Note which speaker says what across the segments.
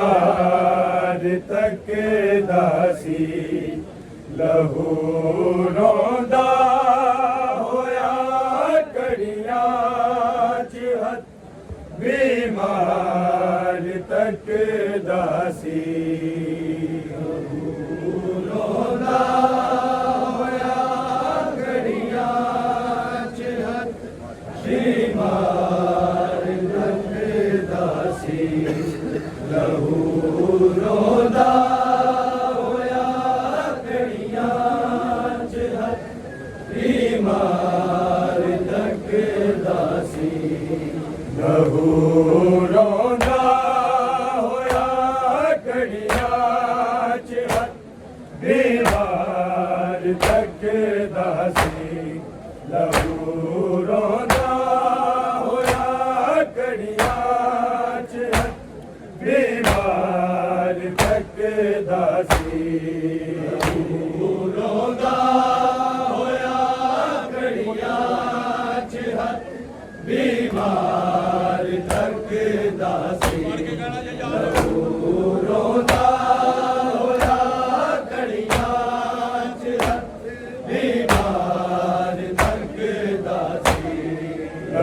Speaker 1: बीमार तक दासी लहू रोंदा होया कड़ियां च हथ बीमार तक दासी लहू रोंदा होया कड़ियां च हथ बीमार तक दासी लहू रोंदा होया कड़ियां च हथ बीमार तक दासी लहू रोंदा होया कड़ियां च हथ बीमार तक दासी लहू रोंदा होया कड़ियां च हथ बीमार तक दासी लहू रोंदा होया कड़ियां च हथ बीमार तक दासी लहू रोंदा होया कड़ियां च हथ बीमार तक दासी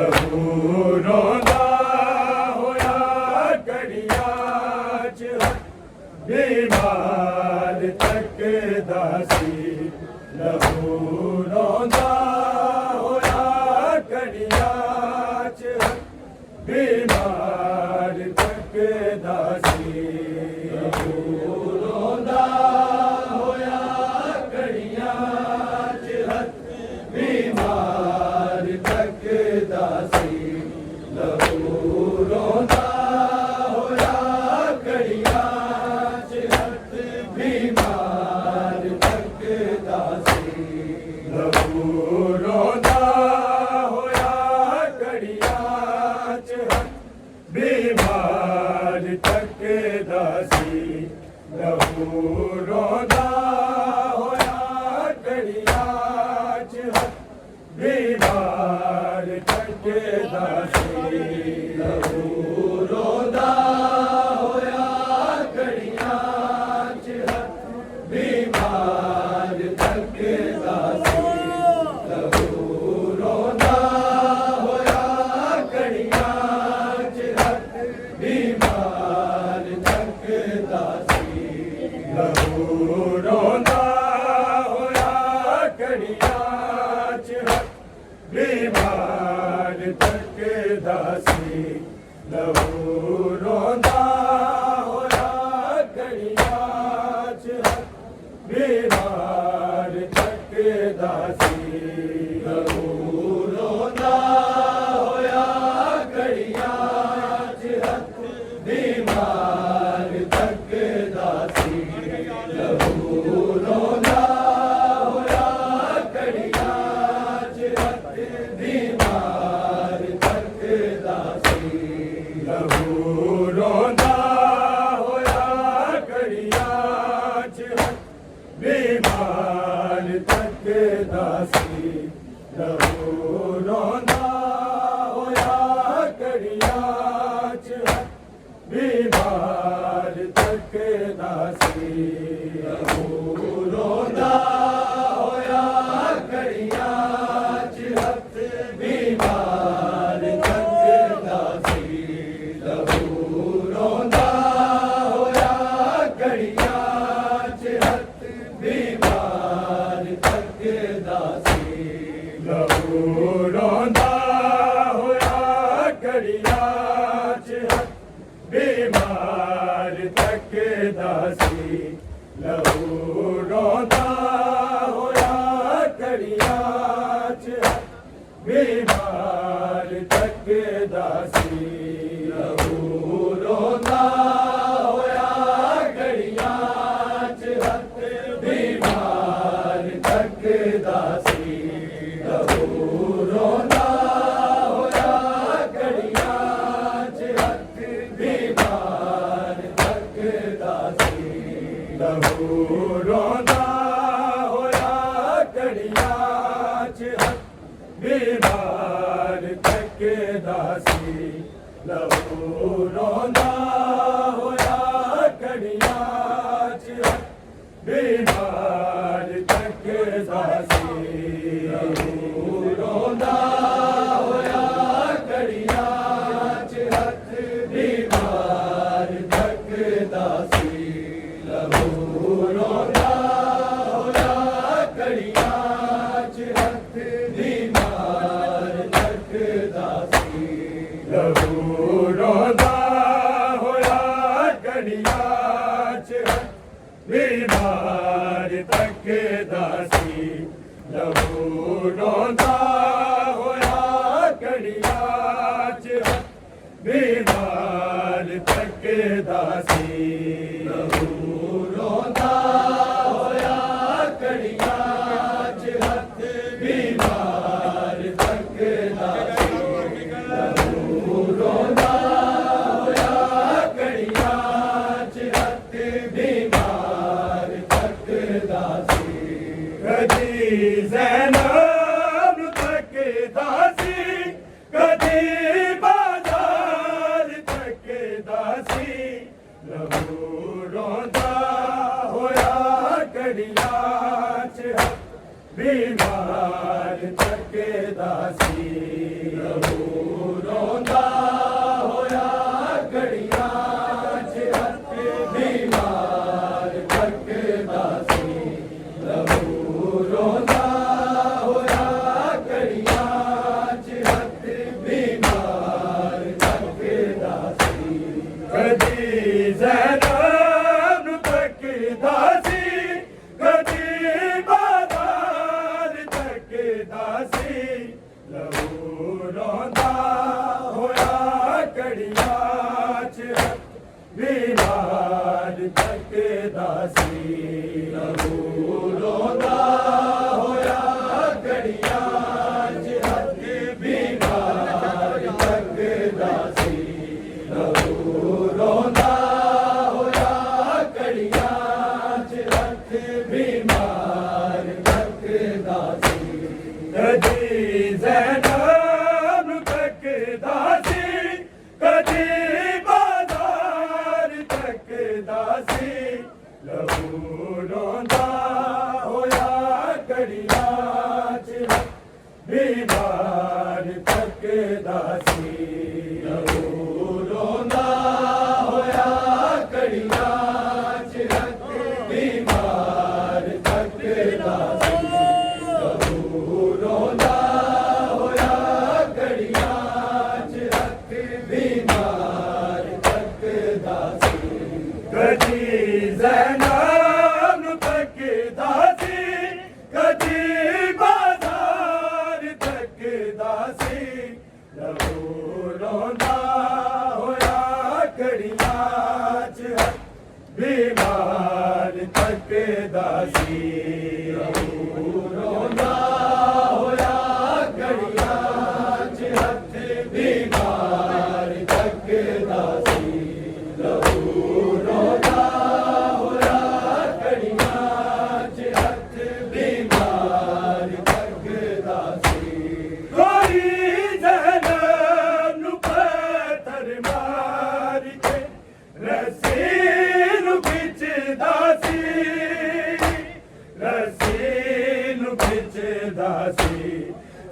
Speaker 1: लहू रोंदा होया कड़ियां च हथ बीमार तक दासी लहू रोंदा होया कड़ियां च हथ बीमार तक दासी लहू रोंदा होया कड़ियां च हथ बीमार तक दासी लहू रोंदा होया कड़ियां च हथ बीमार तक दासी लहू रोंदा होया कड़ियां च हथ बीमार तक दासी लहू रोंदा होया कड़ियां च हथ बीमार तक दासी लहू रोंदा होया कड़ियां च हथ बीमार तक दासी लहू रोंदा होया कड़ियां च हथ बीमार तक दासी लहू रोंदा होया कड़ियां च हथ बीमार तक दासी लहू रोंदा होया कड़ियां च हथ बीमार तक दासी लहू रोंदा होया कड़ियां च हथ बीमार तक दासी लहू रोंदा होया कड़ियां च हथ बीमार तक दासी लहू रोंदा होया कड़ियां च हथ बीमार तक दासी लहू रोंदा होया कड़ियां च हथ बीमार तक दासी लहू रोंदा होया कड़ियां च हथ बीमार तक दासी लहू रोंदा होया कड़ियां च हथ बीमार तक दासी लहू रोंदा होया कड़ियां च हथ बीमार तक दासी लहू रोंदा होया कड़ियां च हथ बीमार तक दासी लहू रोंदा होया कड़ियां च हथ बीमार तक दासी लहू रोंदा होया कड़ियां च हथ बीमार तक दासी लहू रोंदा होया कड़ियां च हथ बीमार तक दासी लहू रोंदा होया बीमार तकदा सी लहू रोंदा होया घड़ियां च हथ बीमार तकदा सी लहू रोंदा होया घड़ियां च हथ बीमार तकदा सी लहू रोंदा होया घड़ियां च हथ बीमार तकदा सी लहू रोंदा होया घड़ियां च बीमार तकदा सी लहू रोंदा होया घड़ियां च हथ बीमार तकदा सी लहू रोंदा होया घड़ियां च हथ बीमार तकदा सी कदी ज़ैनब तकदा सी कदी बाज़ार तकदा सी लहू रोंदा होया घड़ियां च हथ बीमार तकदा सी लहू रोंदा होया घड़ियां च हथ बीमार तकदा सी लहू रोंदा होया घड़ियां च हथ बीमार तकदा सी कदी ज़ैनब तकदा सी कदी बाज़ार तकदा सी लहू रोंदा होया घड़ियां च हथ बीमार तकदा सी लहू रोंदा होया घड़ियां च हथ बीमार तकदा सी लहू रोंदा होया घड़ियां च हथ बीमार तकदा सी कदी ज़ैनब तकदा सी कदी बाज़ार तकदा सी लहू रोंदा होया घड़ियां च हथ बीमार तकदा सी लहू रोंदा होया घड़ियां च हथ बीमार तकदा सी लहू रोंदा होया घड़ियां च हथ बीमार तकदा सी कदी ज़ैनब तकदा सी कदी बाज़ार तकदा सी लहू रोंदा होया घड़ियां च हथ बीमार तकदा सी लहू रोंदा होया घड़ियां च हथ बीमार तकदा सी लहू रोंदा होया घड़ियां च हथ बीमार तकदा सी कोई ज़ैनब नूं पत्थर मार के रस्सी नूं खिचदा सी रस्सी नूं खिचदा सी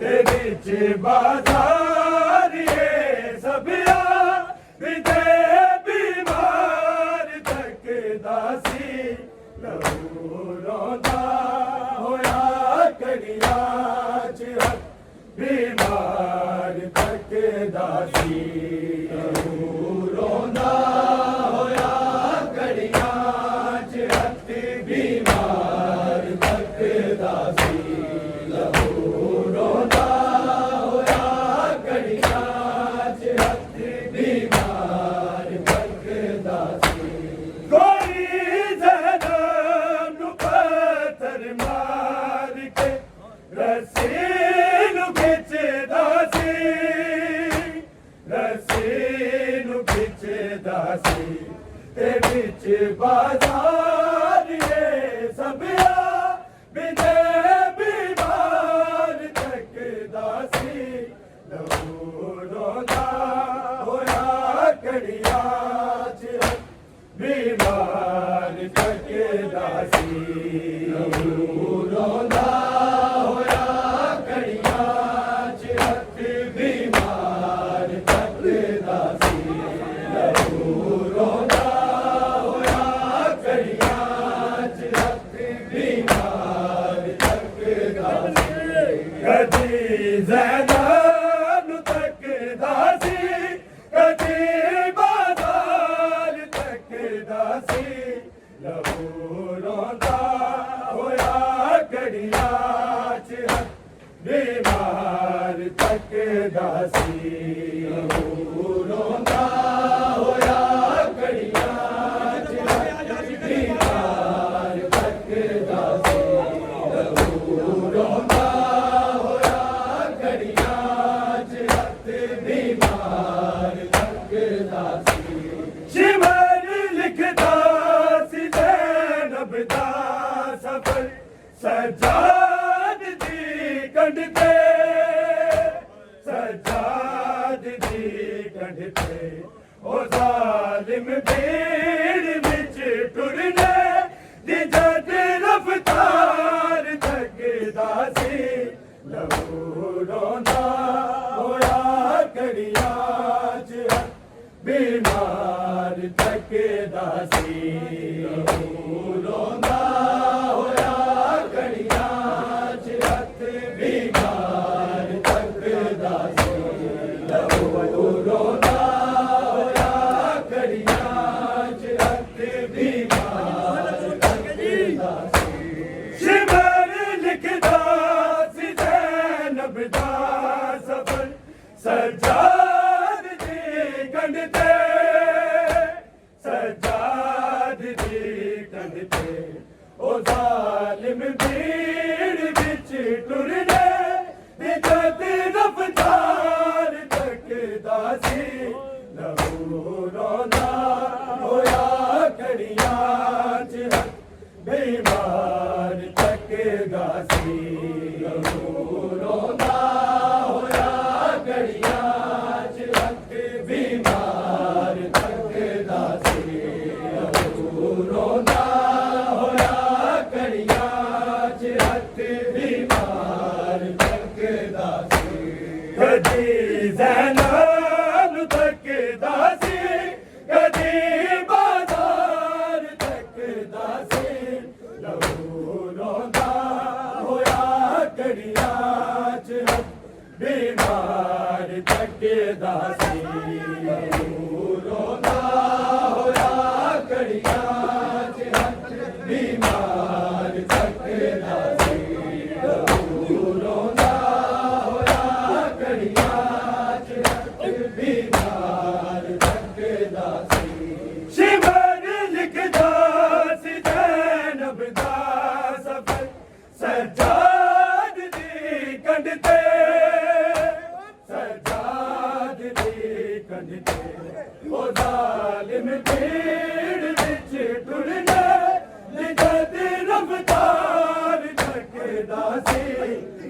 Speaker 1: ते विच बाज़ार सभिया विदे बीमार तकदा सी लहू रोंदा होया घड़ियां च हथ बीमार तकदा सी लहू रोंदा होया घड़ियां च हथ बीमार तकदा सी लहू रोंदा होया घड़ियां च हथ बीमार तकदा सी कोई ज़ैनब नूं पत्थर मार के रस्सी नूं खिचदा सी रस्सी नूं खिचदा सी ते विच बाज़ार सभिया विदे बीमार तकदा सी लहू रोंदा होया घड़ियां च हथ बीमार बीमार तक दासी रोंदा होया कड़ियां च हथ बीमार तक दासी रोंदा होया कड़ियां च हथ बीमार तक दासी कदी ज़ैनब तक दासी कदी बाज़ार तक दासी लहू रोंदा होया कड़ियां च हथ बीमार तक दासी लहू रोंदा होया कड़ियां च हथ बीमार तक दासी लहू रोंदा होया कड़ियां च हथ बीमार तक दासी शिमर लिखदा सी ज़ैनब दा सफर सजाद दी कंध ते सजाद दी कंध ते ओ ज़ालिम भीड़ विच टुरने दी जद रफ्तार थकदा सी लहू रोंदा होया कड़ियां च हथ बीमार तक दासी लहू रोंदा होया कड़ियां च हथ बीमार तक दासी लहू रोंदा होया कड़ियां च हथ बीमार तक दासी शिमर लिखदा सी ज़ैनब दा सफर सजाद दी कंध ते सजाद दी कंध ते ओ ज़ालिम भीड़ विच टुरने दी जद रफ्तार तक दासी लहू रोंदा होया कड़ियां च हथ बीमार तक दासी लहू रोंदा होया कड़ियां च हथ बीमार तक दासी लहू रोंदा होया कड़ियां च हथ बीमार तक दासी कदी ज़ैनब तक दासी कदी बाज़ार तक दासी लहू रोंदा होया कड़ियां च हथ बीमार तक दासी लहू रोंदा होया कड़ियां च हथ बीमार तक दासी लहू रोंदा होया कड़ियां च हथ बीमार तक दासी शिमर लिखदा सी ज़ैनब दा सफर सजाद दी कंध ते सजाद दी कंध ते ओ ज़ालिम भीड़ विच टुरने दी जद रफ्तार तक दासी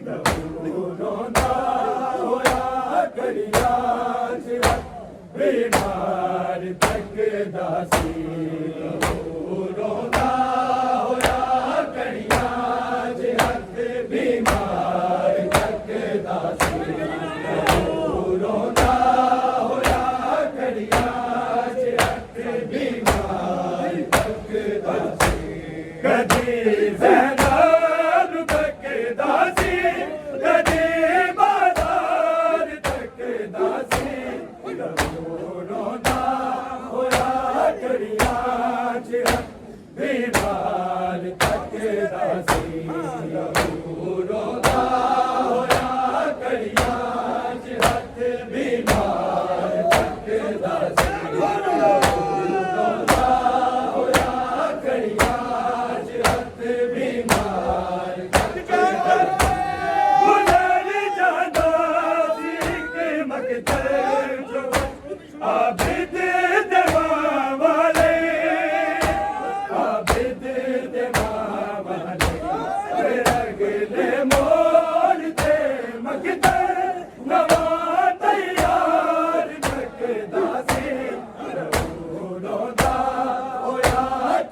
Speaker 1: लहू रोंदा होया कड़ियां च हथ बीमार तक दासी लहू रोंदा होया कड़ियां च हथ बीमार तक दासी लहू रोंदा होया कड़ियां च हथ बीमार तक दासी कदी ज़ैनब तक दासी कदी बाज़ार तक दासी लहू रोंदा होया कड़ियां च हथ बीमार तक दासी लहू रोंदा होया कड़ियां च हथ बीमार तक दासी लहू रोंदा होया कड़ियां च हथ बीमार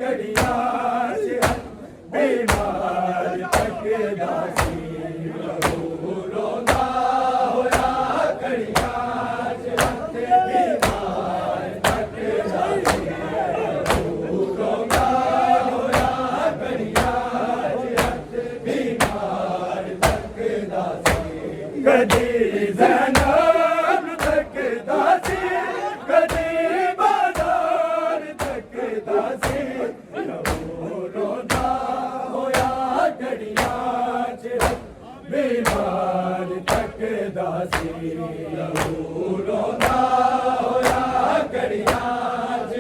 Speaker 1: कड़ियां च बीमार तकदा सी लहू रोंदा होया कड़ियां च बीमार तकदा सी लहू रोंदा होया कड़ियां च बीमार तकदा सी कदी ज़ैनब तकदा सी कदी बाज़ार तकदा सी लहू रोंदा होया कड़ियां च बीमार तकदा सी लहू रोंदा होया कड़ियां च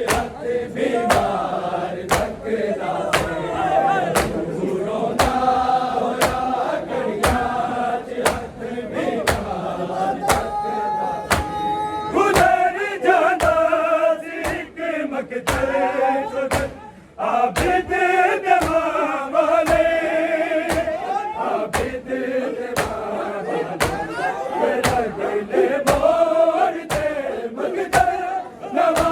Speaker 1: बीमार तकदा सी लहू रोंदा होया कड़ियां च बीमार तकदा सी गुज़र जांदा सी इक मकदर चुग आबिद दवा वाले आबिद दवा वाले लगले मोर ते मकदर नवा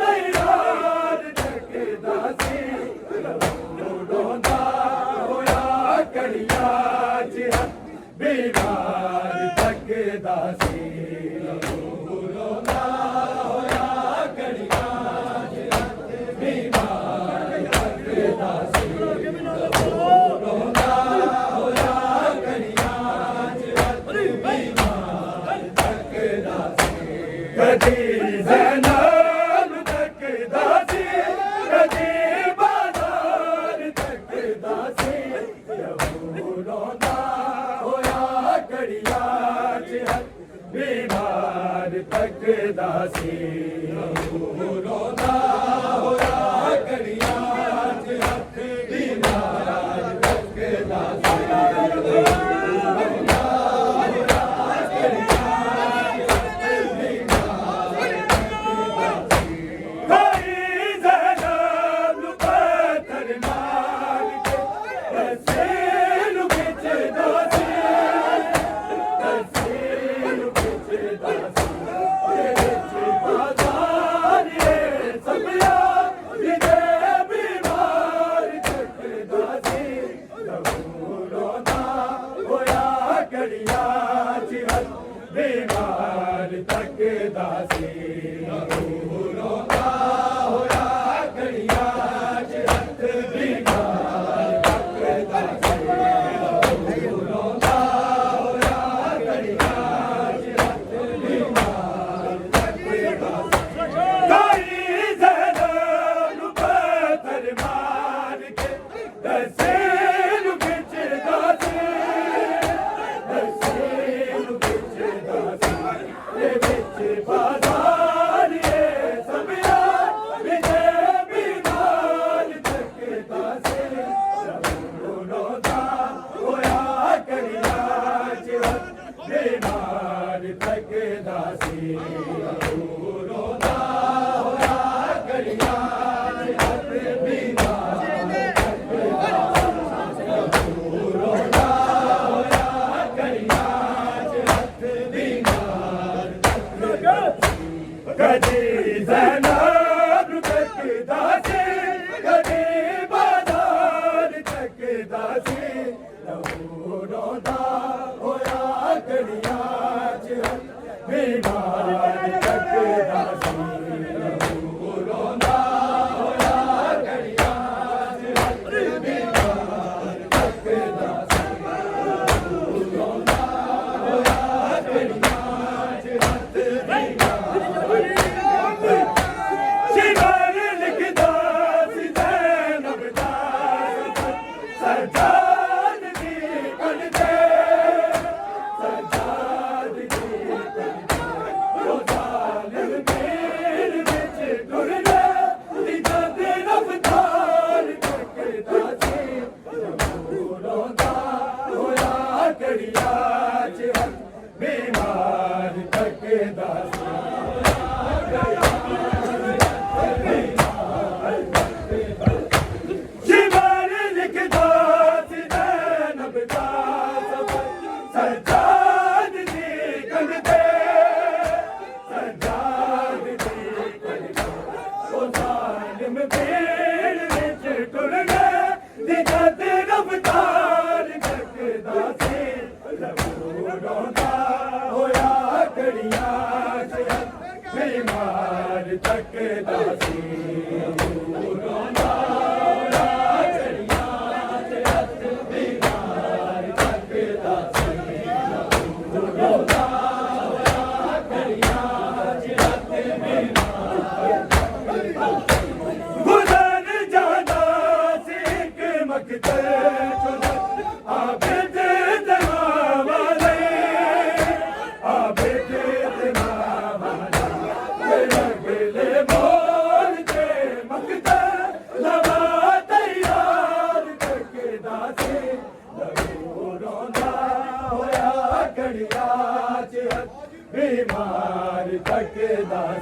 Speaker 1: तैयार तकदा सी लहू रोंदा होया कड़ियां च बीमार तकदा सी लहू रोंदा होया कड़ियां च बीमार तकदा सी लहू रोंदा होया कड़ियां च बीमार तकदा सी कदी ज़ैनब तकदा सी कदी बाज़ार तकदा सी लहू रोंदा होया कड़ियां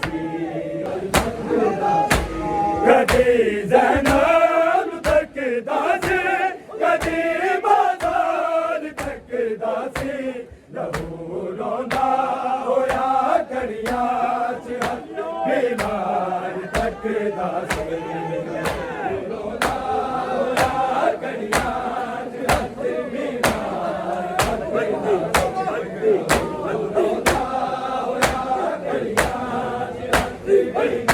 Speaker 1: ਸੀ ਕਦੇ ਜ਼ੈਨਬ ਤੱਕਦਾ ਸੀ ਕਦੇ ਬਾਜ਼ਾਰ ਤੱਕਦਾ ਸੀ ਲਹੂ ਰੋਂਦਾ ਹੋਇਆ ਘੜੀਆਂ ਚ ਬਿਮਾਰ ਤੱਕਦਾ ਸੀ ਰੋਂਦਾ ਹੋਇਆ ਘੜੀਆਂ ਚ ਬਿਮਾਰ ਤੱਕਦਾ ਸੀ ਰੋਂਦਾ ਹੋਇਆ ਘੜੀਆਂ ਚ